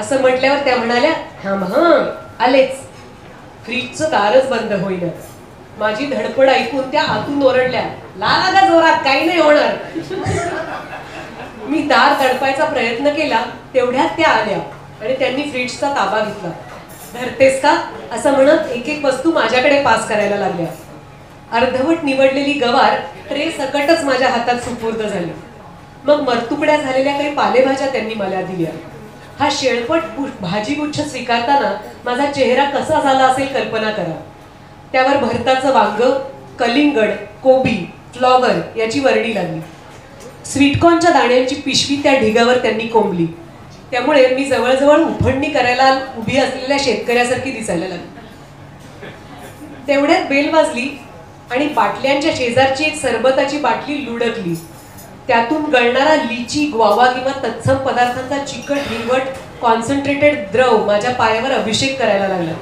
S4: असं म्हटल्यावर त्या म्हणाल्या हं आलेच. फ्रीजचं दारच बंद होईना. माझी धडपड ऐकून त्या आतून ओरडल्या लागा जोरात काही नाही होणार. मी दार तडपायचा प्रयत्न केला तेवढ्यात त्या आल्या आणि त्यांनी फ्रीजचा ताबा घेतला. धरतेस का असं म्हणत एक एक वस्तू माझ्याकडे पास करायला लागल्या. अर्धवट निवडलेली गवार ट्रे सकटच माझ्या हातात सुपूर्द झाली. मग मरतुकड्या झालेल्या काही पालेभाज्या त्यांनी मला दिल्या. हा शेळपट भाजीगुच्छ स्वीकारताना माझा चेहरा कसा झाला असेल कल्पना करा. त्यावर भरताचं वांग, कलिंगड, कोबी, फ्लॉवर याची वर्णी लागली. स्वीटकॉर्नच्या दाण्यांची पिशवी त्या ढिगावर त्यांनी कोंबली. त्यामुळे मी जवळजवळ उफणणी करायला उभी असलेल्या शेतकऱ्यासारखी दिसायला लागली. तेवढ्यात बेल वाजली आणि बाटल्यांच्या शेजारची एक सरबताची बाटली लुडकली. त्यातून गळणारा लिची, ग्वावा किंवा तत्सम पदार्थांचा चिकट हिंगट कॉन्सन्ट्रेटेड द्रव माझ्या पायावर अभिषेक करायला लागला.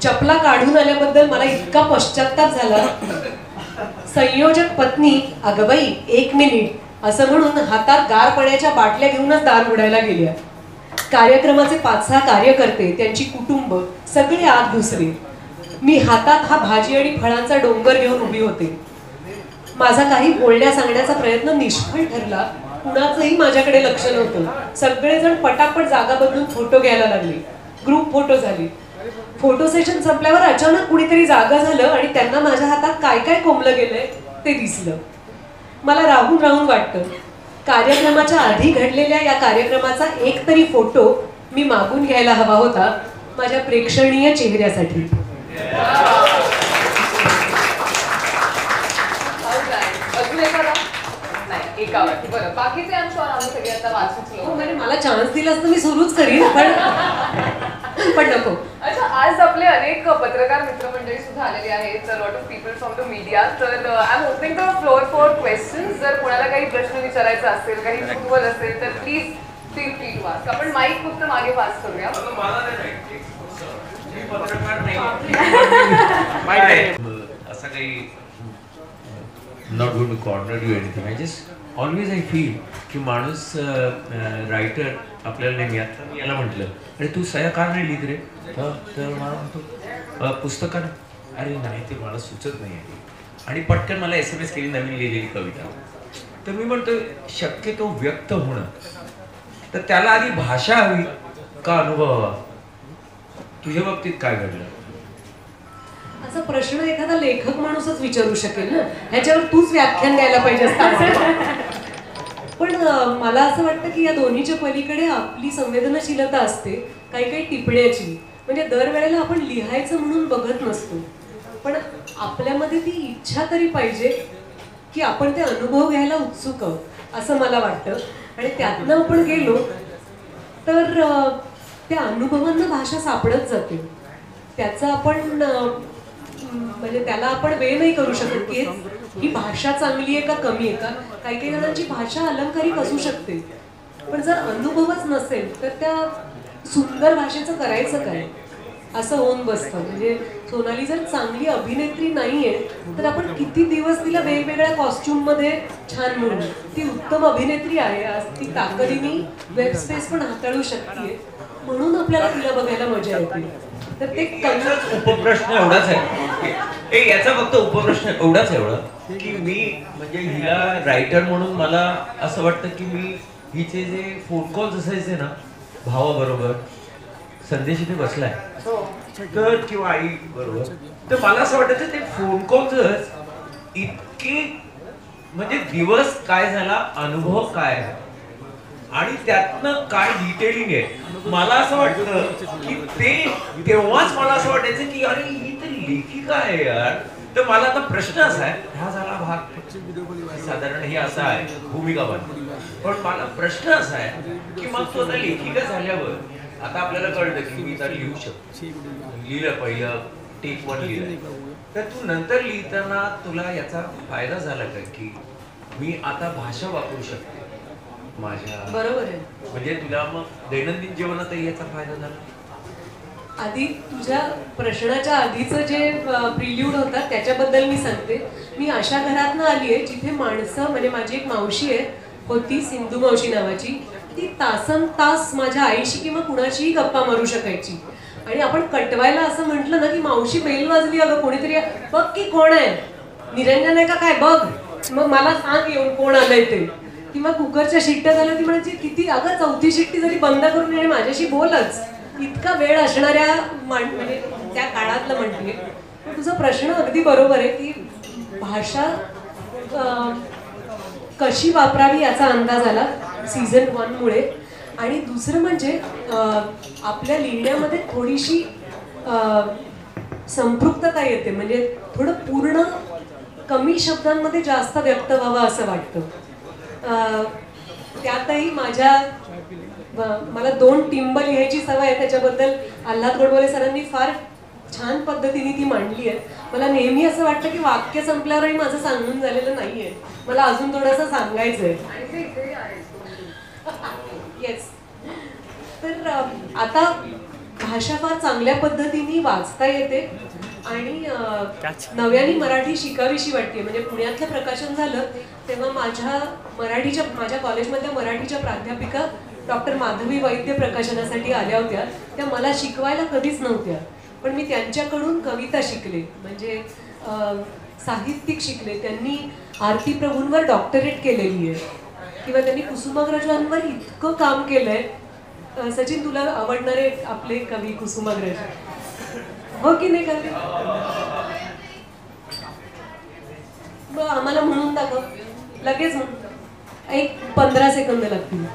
S4: चपला काढून आल्याबद्दल मला इतका पश्चात्ताप झाला. संयोजक पत्नी अगं बाई 1 मिनिट असं म्हणून हातात गार पाण्याच्या बाटल्या घेऊनच दार उघडायला गेल्या. कार्यक्रमाचे 5-6 कार्यकर्ते, त्यांची कुटुंब सगळे आत घुसले. मी हातात हा भाजी आणि फळांचा डोंगर घेऊन उभी होते. माझा काही बोलण्या सांगण्याचा प्रयत्न निष्फळ ठरला. कुणाचंही माझ्याकडे लक्ष नव्हतं. सगळेजण पटापट जागा बदलून फोटो घ्यायला लागले. ग्रुप फोटो झाले. फोटो सेशन संपल्यावर अचानक कुणीतरी जागा झालं आणि त्यांना माझ्या हातात काय काय कोंबलं गेलंय ते दिसलं. मला राहून राहून वाटतं कार्यक्रमाच्या आधी घडलेल्या या कार्यक्रमाचा एक तरी फोटो मी मागून घ्यायला हवा होता माझ्या प्रेक्षणीय चेहऱ्यासाठी.
S3: बरं बाकीचे आम्ही सगळे आता वाचलो.
S4: मला चान्स दिलास तर मी सुरूच करीन पण नको.
S3: अच्छा, आज आपले अनेक पत्रकार मित्रमंडळी सुद्धा आलेली आहेत. Lot of people from the media. तर I am opening the floor for questions. जर कोणाला काही प्रश्न विचारायचा असेल, काही कुतूहल असेल तर please feel free to ask. आपण माईक फक्त मागे पास करूया.
S5: असं काही not going to corner you anything. I just always I feel की माणूस रायटर आपल्याला नेहमी आता मी याला म्हटलं अरे तू सह्या का नाही लिहित रे, तर मला म्हणतो पुस्तकात. अरे नाही ते मला सुचत नाही आहे. आणि पटकन मला SMS केली नवीन लिहिलेली कविता. तर मी म्हणतो शक्यतो व्यक्त होणं तर त्याला आधी भाषा हवी का अनुभव हवा. तुझ्या बाबतीत काय घडलं?
S4: असा प्रश्न एखादा लेखक माणूसच विचारू शकेल ना. ह्याच्यावर तूच व्याख्यान द्यायला पाहिजे असतं. पण मला असं वाटतं की या दोन्हीच्या पलीकडे आपली संवेदनशीलता असते काही काही टिपण्याची. म्हणजे दरवेळेला आपण लिहायचं म्हणून बघत नसतो, पण आपल्यामध्ये ती इच्छा तरी पाहिजे की आपण ते अनुभव घ्यायला उत्सुक आहोत असं मला वाटतं. आणि त्यातनं आपण गेलो तर त्या अनुभवांना भाषा सापडत जाते. त्याचं आपण म्हणजे त्याला आपण वेळ नाही करू शकत की ही भाषा चांगली आहे का कमी आहे का. काही काही जणांची भाषा अलंकारिक असू शकते, पण जर अनुभवच नसेल तर त्या सुंदर भाषेचं करायचं काय. असं होऊन बसतं. म्हणजे सोनाली जर चांगली अभिनेत्री नाहीये तर आपण किती दिवस तिला वेगवेगळ्या कॉस्ट्युममध्ये छान म्हणू. ती उत्तम अभिनेत्री आहे, आज ती ताकदीने वेब स्पेस पण हाताळू शकते, म्हणून आपल्याला तिला बघायला मजा येते. तर ते
S5: उपप्रश्न एवढाच आहे, याचा फक्त उपप्रश्न एवढाच एवढा की मी म्हणजे हिला रायटर म्हणून मला असं वाटतं की मी हिचे जे फोन कॉल्स असायचे ना भावाबरोबर, संदेश इथे बसलाय तर किंवा आई बरोबर, तर मला असं वाटायचं ते फोन कॉल्स इतके म्हणजे दिवस काय झाला, अनुभव काय आणि त्यातनं काय डिटेलिंग आहे. मला असं वाटतं की ते तेव्हाच मला असं वाटायचं की अरे ही तर लेखिका आहे यार. तर मला आता प्रश्न असा आहे, हा झाला भाग साधारण हे असा आहे भूमिका पण मला प्रश्न असा आहे की मग तू आता लेखिका झाल्यावर आता आपल्याला कळतं की मी तर लिहू शकतो, लिहिलं पहिलं टेक 1 लिहिलं, तर तू नंतर लिहिताना तुला याचा फायदा झाला का की मी आता भाषा वापरू शकते माझ्या,
S4: बरोबर आहे.
S5: म्हणजे तुला मग दैनंदिन जीवनातही याचा फायदा झाला?
S4: आधी तुझ्या प्रश्नाच्या आधीचं जे प्रिल्यूड होता त्याच्याबद्दल मी सांगते. मी अशा घरातनं आली आहे जिथे माणसं, म्हणजे माझी एक मावशी आहे होती सिंधू मावशी नावाची, ती तासन तास माझ्या आईशी किंवा कुणाशीही गप्पा मारू शकायची. आणि आपण कटवायला असं म्हटलं ना की मावशी बेल वाजली, अगं कोणीतरी बघ की कोण आहे, निरंजन आहे का काय बघ, मग मला सांग येऊन कोण आलंय ते. किंवा कुकरच्या शिट्ट्या झाल्या, ती म्हणायची किती, अगं 4थी शिट्टी जरी बंद करून येणे माझ्याशी बोलच. इतका वेळ असणाऱ्या म्हणजे त्या काळातलं म्हणते. तुझा प्रश्न अगदी बरोबर आहे की भाषा कशी वापरावी याचा अंदाज आला सीझन 1 मुळे. आणि दुसरं म्हणजे आपल्या लिहिण्यामध्ये थोडीशी संपृक्तता येते, म्हणजे थोडं पूर्ण कमी शब्दांमध्ये जास्त व्यक्त व्हावं असं वाटतं. त्यातही मला 2 टिंब लिहायची सवय आहे, त्याच्याबद्दल आल्हाद गोडबोले सरांनी फार छान पद्धतीने ती मांडली आहे. मला नेहमी असं वाटतं की वाक्य संपल्यावरही माझं सांगून झालेलं नाहीये, मला अजून थोडंसं सांगायचंय. येस. तर आता भाषा फार चांगल्या पद्धतीने वाचता येते आणि नव्याने मराठी शिकावीशी वाटते. म्हणजे पुण्यातलं प्रकाशन झालं तेव्हा माझ्या कॉलेजमधल्या मराठीच्या प्राध्यापिका डॉक्टर माधवी वैद्य प्रकाशनासाठी आल्या होत्या. त्या मला शिकवायला कधीच नव्हत्या, पण मी त्यांच्याकडून कविता शिकले, म्हणजे साहित्यिक शिकले. त्यांनी आरती प्रभूंवर डॉक्टरेट केलेली आहे किंवा त्यांनी कुसुमाग्रजांवर इतकं काम केलंय. सचिन, तुला आवडणारे आपले कवी कुसुमाग्रज हो की नाही कवी? मग आम्हाला म्हणून दाखव लगेच, एक 15 सेकंद लागतील.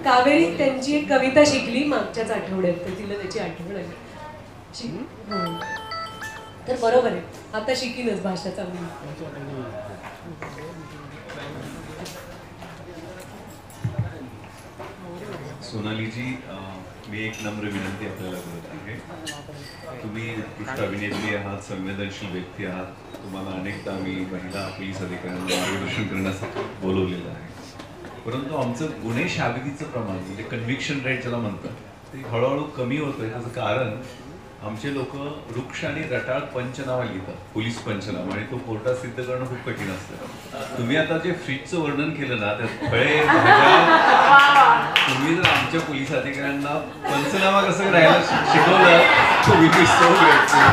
S4: कावेरी त्यांची एक कविता शिकली मागच्याच आठवड्यात, तर तिला त्याची आठवण आली. तर बरोबर आहे, आता शिकीनच भाषा चांगली.
S7: सोनालीजी, मी एक नम्र विनंती आपल्याला करत आहे. तुम्ही उत्कृष्ट अभिनेत्री आहात, संवेदनशील व्यक्ती आहात. तुम्हाला अनेकदा मी महिला पोलीस अधिकाऱ्यांना मार्गदर्शन करण्यासाठी बोलवलेलं आहे. परंतु आमचं गुन्हे शाबितीचं प्रमाण, म्हणजे कन्व्हिक्शन रेट ज्याला म्हणतात, ते हळूहळू कमी होतंय. त्याचं कारण आमचे लोक वृक्ष आणि रटाळ पंचनामा लिहितात, पोलीस पंचनामा, आणि तो कोर्टात सिद्ध करणं खूप कठीण असतं. तुम्ही आता जे फ्रीजचं वर्णन केलं ना, त्यात फळे भाज्या, तुम्ही जर आमच्या पोलीस अधिकाऱ्यांना पंचनामा कसं करायला शिकवलं तर which is so grateful.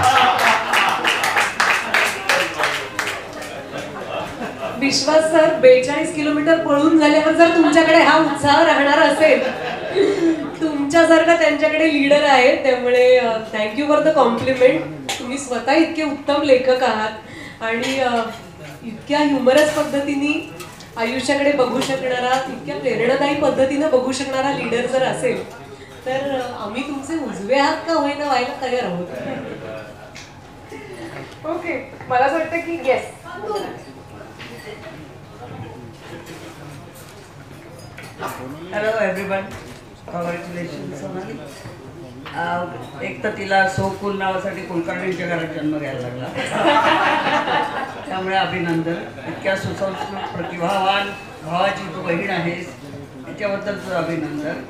S4: Vishwas sir, 42 kilometre पळून झाल्यावर जर तुमच्याकडे हा उत्साह राहणार असेल, तुमच्यासारखा त्यांच्याकडे लीडर आहे, त्यामुळे थँक्यू फॉर द कॉम्प्लिमेंट. तुम्ही स्वतः इतके उत्तम लेखक आहात आणि इतक्या ह्युमरस पद्धतीने आयुष्याकडे बघू शकणारा, इतक्या प्रेरणादायी पद्धतीने बघू शकणारा लीडर जर असेल तर आम्ही तुमचे उजवे हात का होईना व्हायला तयार आहोत. ओके, मला असं वाटतं की yes.
S8: Hello everyone, congratulation Sonali. एक तर तिला सो कुल नावासाठी कुलकर्णींच्या घरात जन्म घ्यायला लागला, त्यामुळे अभिनंदन. इतक्या सुसंस्कृत प्रतिभावान भावाची तू बहीण आहेस, तिच्याबद्दलचं अभिनंदन.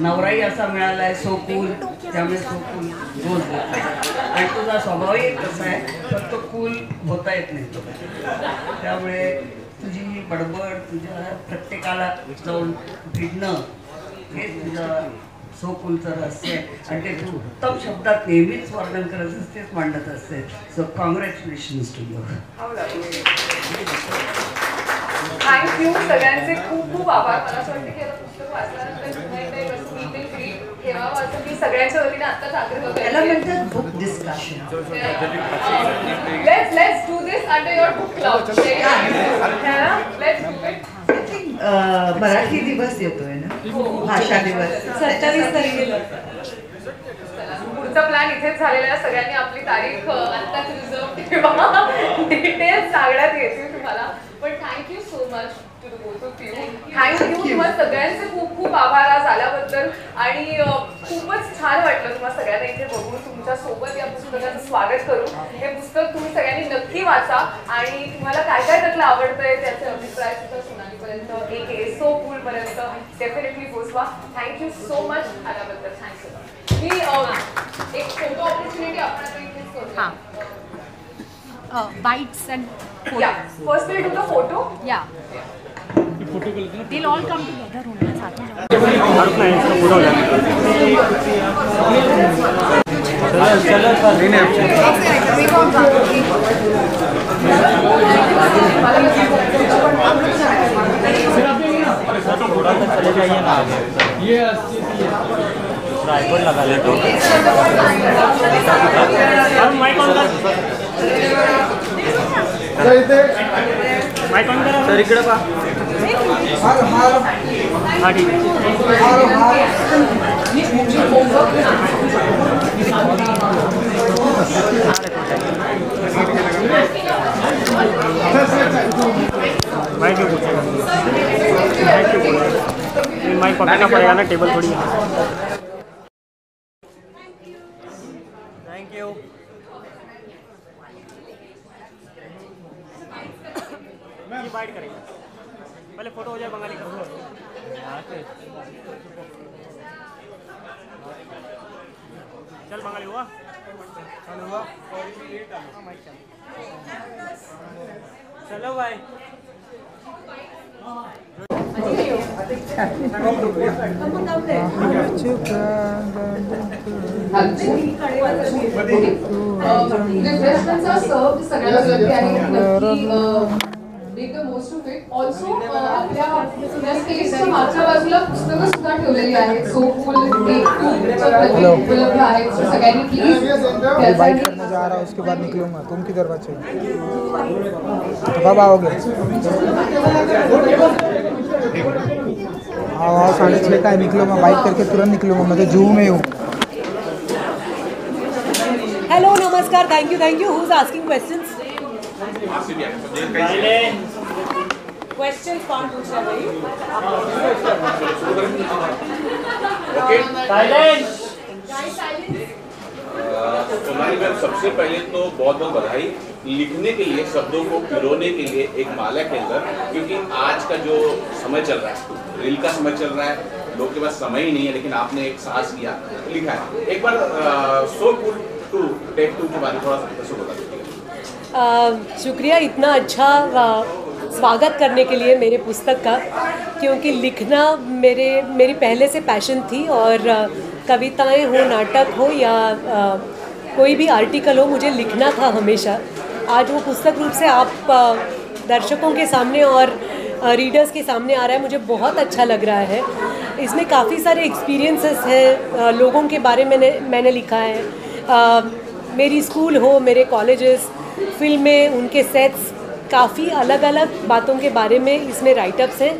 S8: नवराही असा मिळाला आहे सो कूल, त्यामुळे सो कूल रोज बोलते. आणि तुझा स्वभावही कसा आहे, फक्त कूल होता येत नाही तो. त्यामुळे तुझी बडबड, तुझ्या प्रत्येकाला जाऊन भिडणं हे तुझं सो कूलचं रहस्य आहे. आणि ते तू उत्तम शब्दात नेहमीच वर्णन करत असतेच, मांडत असते. So congratulations to you.
S3: Thank you सगळ्यांचे खूप खूप आभार. मला असं वाटतं की आता पुस्तक वाचल्यानंतर पुन्हा एकदा एक असं मीट अँड ग्रीट ठेवावं असं मी सगळ्यांच्या वतीने आत्ताच आग्रह
S6: त्याला
S3: करते.
S6: म्हणतात book discussion.
S3: Let's do this under your book club. Let's do it.
S6: Marathi दिवस येतोय ना, भाषा दिवस
S4: 27 तारखेला.
S3: पुढचा प्लॅन इथेच झालेला आहे. सगळ्यांनी आपली तारीख आत्ताच रिझर्व ठेवा. डिटेल्स सांगण्यात येतील तुम्हाला. पण thank you so much to the both of you. Thank you. तुम्हाला सगळ्यांचे खूप खूप आभार आज आल्याबद्दल. आणि खूपच छान वाटलं तुम्हाला सगळ्यांना इथे बघून, तुमच्या सोबत या पुस्तकाचं स्वागत करू. हे पुस्तक तुम्ही सगळ्यांनी नक्की वाचा आणि तुम्हाला काय काय त्यातलं आवडतंय त्याचे अभिप्राय सुद्धा सोनालीपर्यंत, एक सो कूल पर्यंत डेफिनेटली पोचवा. थँक्यू सो मच आल्याबद्दल. थँक्यू. मी एक फोटो ऑपॉर्च्युनिटी आपण आता इथेच करूया.
S2: Bites and photos.
S3: Yeah. First we'll do the photo.
S2: Yeah. They'll all come together only साथ में जाओ.
S1: ट्राइपॉड लगा ले तो माइक ऑन कर. माइक ऑन करा सर. इकडे पहा. हा ठीक माइक माइक पकड़ना पड़ेगा ना, टेबल थोड़ी है. Thank you. बाइट करेंगे पहले, फोटो हो जाए बंगाली का. चल बंगाली हुआ. चलो भाई.
S3: Refreshments are served सगळ्यांना गर्दी आहे. Make the most of it. Also आपल्या स्टेजच्या मागच्या बाजूला पुस्तकं सुद्धा ठेवलेली आहेत. सो कूल 1-2 उपलब्ध आहेत. सगळ्यांनी प्लीज
S9: बाइक करने जा रहा हूँ, उसके बाद निकलूंगा. तुम किधर बचे? कब आओगे? आओ 6:30 का निकलूंगा, बाइक करके तुरंत निकलूंगा. मैं तो जू में हूँ.
S4: हेलो, नमस्कार. Thank you. Who is asking questions? Question कौन पूछ रहा है भाई?
S10: सोनाली मैम, सबसे पहले तो बहुत बहुत बधाई लिखने के लिए, शब्दों को पिरोने के लिए एक माला के अंदर, क्योंकि आज का जो समय चल रहा है, रील का समय चल रहा है, लोग के पास समय ही नहीं है, लेकिन आपने एक साहस किया, लिखा है. एक बार सो कूल टू टेक 2 के बारे में थोड़ा सा बता दीजिए.
S4: शुक्रिया इतना अच्छा स्वागत करने के लिए मेरे पुस्तक का, क्योंकि लिखना मेरी पहले से पैशन थी. और कविताएं हो, नाटक हो या कोई भी आर्टिकल हो, मुझे लिखना था हमेशा. आज वो पुस्तक रूप से आप दर्शकों के सामने और रीडर्स के सामने आ रहा है, मुझे बहुत अच्छा लग रहा है. इसमें काफ़ी सारे एक्सपीरियंसेस हैं, लोगों के बारे में मैंने लिखा है. मेरी स्कूल हो, मेरे कॉलेजेस, फिल्में, उनके सेट्स, काफ़ी अलग अलग बातों के बारे में इसमें राइटअप्स हैं.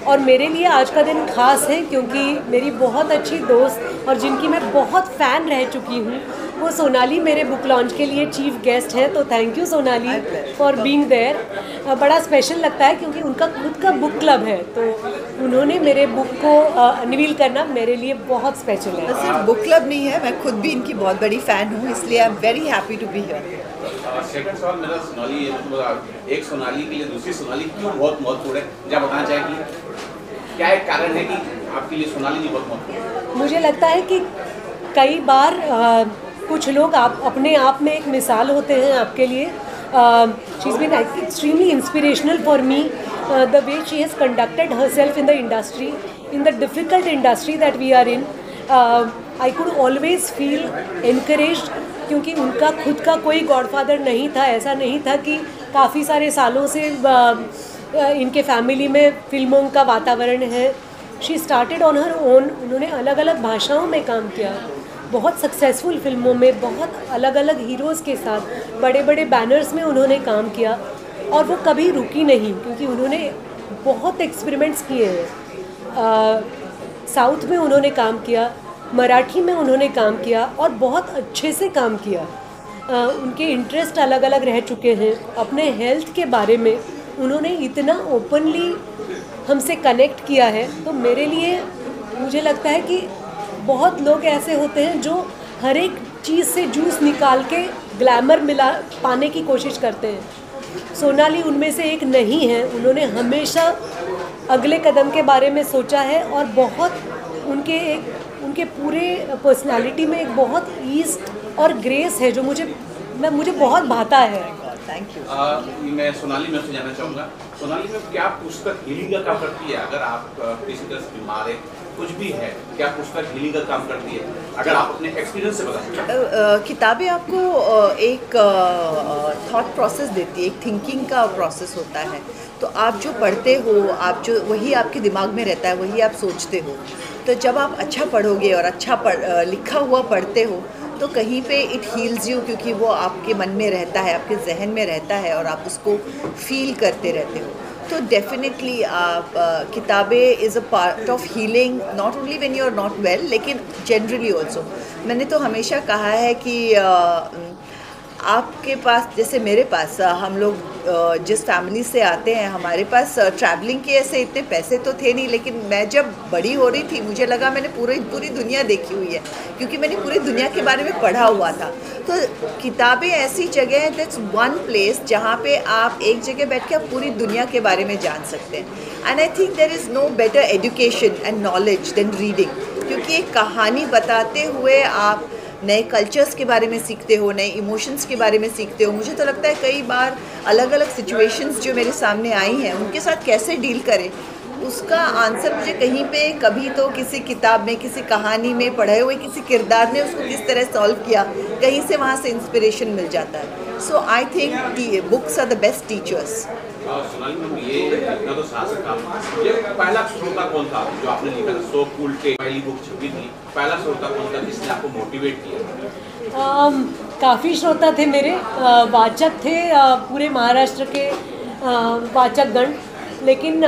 S4: और मेरे लिए आज का दिन खास है क्योंकि मेरी बहुत अच्छी दोस्त और जिनकी मैं बहुत फ़ैन रह चुकी हूँ, वो सोनाली मेरे बुक लॉन्च के लिए चीफ गेस्ट हैं. तो thank you Sonali for being there. बड़ा स्पेशल लगता है क्योंकि उनका खुद का बुक क्लब है, तो उन्होंने मेरे बुक को अनवील करना मेरे लिए बहुत स्पेशल है.
S6: सिर्फ बुक क्लब नहीं है, मैं खुद भी इनकी बहुत बड़ी फ़ैन हूँ, इसलिए I am very happy to be here.
S10: Second सवाल मेरा सोनाली, एक सोनाली के लिए दूसरी सोनाली क्यों बहुत महत्वपूर्ण है, क्या बताना चाहेंगी? क्या एक कारण है कि आपके लिए सोनाली जी बहुत महत्वपूर्ण?
S4: मुझे लगता है कि कई बार कुछ लोग अपने आप में एक मिसाल होते हैं आपके लिए. She is been extremely inspirational for me, the way she has conducted herself in the industry, in the difficult industry that we are in. I could always feel encouraged, क्योंकि उनका खुद का कोई गॉडफादर नहीं था. ऐसा नहीं था कि काफ़ी सारे सालों से इनके फैमिली में फिल्मों का वातावरण है. शी स्टार्टेड ऑन हर ओन. उन्होंने अलग अलग भाषाओं में काम किया, बहुत सक्सेसफुल फिल्मों में, बहुत अलग अलग हीरोज़ के साथ बड़े बड़े बैनर्स में उन्होंने काम किया, और वो कभी रुकी नहीं, क्योंकि उन्होंने बहुत एक्सपेरिमेंट्स किए हैं. साउथ में उन्होंने काम किया, मराठी में उन्होंने काम किया, और बहुत अच्छे से काम किया. उनके इंटरेस्ट अलग अलग रह चुके हैं. अपने हेल्थ के बारे में उन्होंने इतना ओपनली हमसे कनेक्ट किया है. तो मेरे लिए मुझे लगता है कि बहुत लोग ऐसे होते हैं जो हर एक चीज़ से जूस निकाल के ग्लैमर पाने की कोशिश करते हैं. सोनाली उनमें से एक नहीं है. उन्होंने हमेशा अगले कदम के बारे में सोचा है, और बहुत उनके पूरे पर्सनालिटी में एक बहुत ईज़ और ग्रेस है जो मुझे बहुत भाता है.
S6: Thank you.
S10: मैं सोनाली मैम से जानना चाहूँगा, सोनाली मैम क्या पुस्तक हीलिंग का काम करती है? अगर आप किसी तरह से बीमार है, कुछ भी है, क्या पुस्तक हीलिंग का काम करती है? अगर आप अपने एक्सपीरियंस से बता सकते.
S6: किताबें आपको एक थॉट प्रोसेस देती है, एक थिंकिंग का प्रोसेस होता है. तो आप जो पढ़ते हो, वही आपके दिमाग में रहता है, वही आप सोचते हो. तो जब आप अच्छा पढ़ोगे और अच्छा लिखा हुआ पढ़ते हो, तो कहीं पे इट हील्स यू, क्योंकि वो आपके मन में रहता है, आपके जहन में रहता है, और आप उसको फील करते रहते हो. तो डेफिनेटली आप किताबें is a part of healing, not only when you are not well, लेकिन जनरली ऑल्सो. मैंने तो हमेशा कहा है कि आपके पास, जैसे मेरे पास, हम लोग जिस फैमिली से आते हैं, हमारे पास ट्रैवलिंग के ऐसे इतने पैसे तो थे नहीं, लेकिन मैं जब बड़ी हो रही थी मुझे लगा मैंने पूरी दुनिया देखी हुई है, क्योंकि मैंने पूरी दुनिया के बारे में पढ़ा हुआ था. तो किताबें ऐसी जगह है, दैट्स वन प्लेस जहाँ पे आप एक जगह बैठ के आप पूरी दुनिया के बारे में जान सकते हैं. And I think there is no better education and knowledge than reading, क्योंकि एक कहानी बताते हुए आप नए कल्चर्स के बारे में सीखते हो, नए इमोशंस के बारे में सीखते हो. मुझे तो लगता है कई बार अलग अलग सिचुएशंस जो मेरे सामने आई हैं, उनके साथ कैसे डील करें, उसका आंसर मुझे कहीं पे कभी तो किसी किताब में, किसी कहानी में, पढ़े हुए किसी किरदार ने उसको किस तरह सॉल्व किया, कहीं से वहाँ से इंस्पिरेशन मिल जाता है. So I think books are the best teachers.
S10: Sonali ma'am, ये लिखना तो साहस का काम. ये पहला श्रोता कौन था जो आपने लिखा था? सो कूल के पहली बुक छपी थी, पहला श्रोता कौन था जिसने आपको मोटिवेट किया?
S4: काफ़ी श्रोता थे मेरे, वाचक थे, पूरे महाराष्ट्र के वाचकगण. लेकिन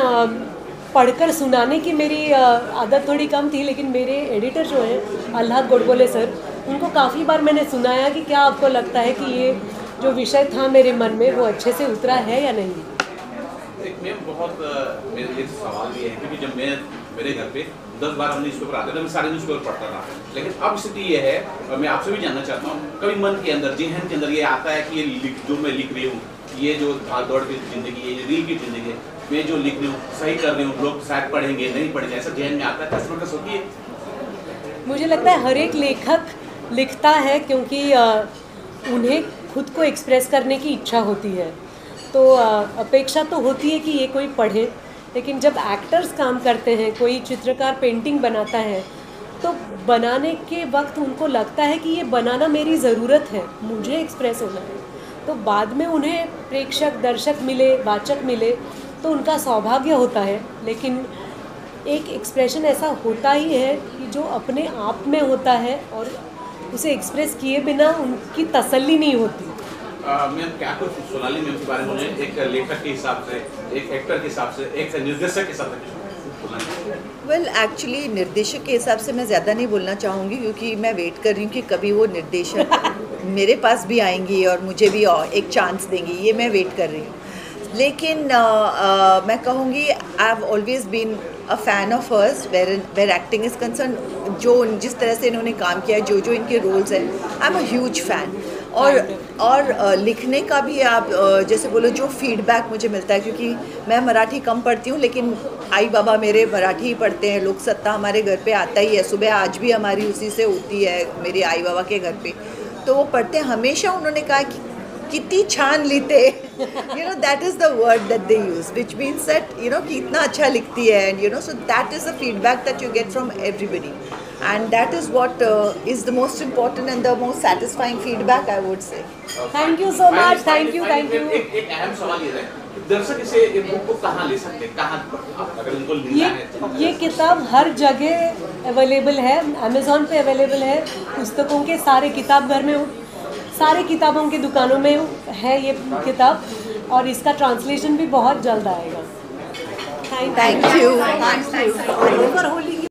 S4: पढ़कर सुनाने की मेरी आदत थोड़ी कम थी. लेकिन मेरे एडिटर जो हैं आल्हाद गोडबोले सर, उनको काफ़ी बार मैंने सुनाया कि क्या आपको लगता है कि ये जो विषय था मेरे मन में वो अच्छे से उतरा है या नहीं.
S10: एक मैम बहुत मेरे लिए सवाल भी है, क्योंकि जब मेरे घर पे 10 बार हम न्यूज़पेपर आते थे, मैं सारे न्यूज़पेपर पढ़ता था. लेकिन अब स्थिति ये है, और मैं आपसे भी जानना चाहता हूँ, कभी मन के अंदर, जेहन के अंदर ये आता है कि ये जो मैं लिख रही हूँ, ये जो भाग दौड़ की ज़िंदगी है, ये रील की ज़िंदगी है, मैं जो लिख रही हूँ सही कर रही हूँ, लोग शायद पढ़ेंगे नहीं पढ़ेंगे, ऐसा जेहन में आता है? कसरत होती है.
S4: मुझे लगता है हर एक लेखक लिखता है क्योंकि उन्हें खुद को एक्सप्रेस करने की इच्छा होती है. तो अपेक्षा तो होती है कि ये कोई पढ़े. लेकिन जब एक्टर्स काम करते हैं, कोई चित्रकार पेंटिंग बनाता है, तो बनाने के वक्त उनको लगता है कि ये बनाना मेरी ज़रूरत है, मुझे एक्सप्रेस होना है. तो बाद में उन्हें प्रेक्षक, दर्शक मिले, वाचक मिले, तो उनका सौभाग्य होता है. लेकिन एक एक्सप्रेशन ऐसा होता ही है कि जो अपने आप में होता है, और उसे एक्सप्रेस किए बिना उनकी तसल्ली नहीं होती.
S10: मैम, क्या कुछ सोनाली मैम के बारे में मुझे एक लेखक के हिसाब से, एक एक्टर के हिसाब से, एक निर्देशक के हिसाब से?
S6: वेल, एक्चुअली निर्देशक के हिसाब से मैं ज़्यादा नहीं बोलना चाहूँगी, क्योंकि मैं वेट कर रही हूँ कि कभी वो निर्देशक मेरे पास भी आएंगी और मुझे भी एक चांस देंगी. ये मैं वेट कर रही हूँ. लेकिन मैं कहूँगी, I have always been a fan of hers where acting is concern. जो जिस तरह से इन्होंने काम किया है, जो इनके रोल्स हैं, I am a huge fan. और लिखने का भी आप जैसे बोलो, जो फीडबैक मुझे मिलता है, क्योंकि मैं मराठी कम पढ़ती हूँ, लेकिन आई बाबा मेरे मराठी ही पढ़ते हैं, लोक सत्ता हमारे घर पे आता ही है, सुबह आज भी हमारी उसी से होती है मेरे आई बाबा के घर पे, तो वो पढ़ते हैं। हमेशा उन्होंने कहा कि कितनी छान लिखते, you know that is the word that they use, which means that you know कि इतना अच्छा लिखती है, end you know so that is the feedback that you get from everybody, and that is what is the most important and the most satisfying feedback, I would say.
S4: Thank you so much. Thank you.
S10: एक अहम सवाल ये है, दर्शक इसे इस book को कहाँ ले सकते हैं, कहाँ अगर उनको लेना है?
S4: ये किताब हर जगह अवेलेबल है, अमेज़ॉन पे अवेलेबल है, पुस्तकों के सारे किताब घर में, सारे किताबों की दुकानों में है ये किताब, और इसका ट्रांसलेशन भी बहुत जल्द आएगा। Thank you.
S6: Thank you.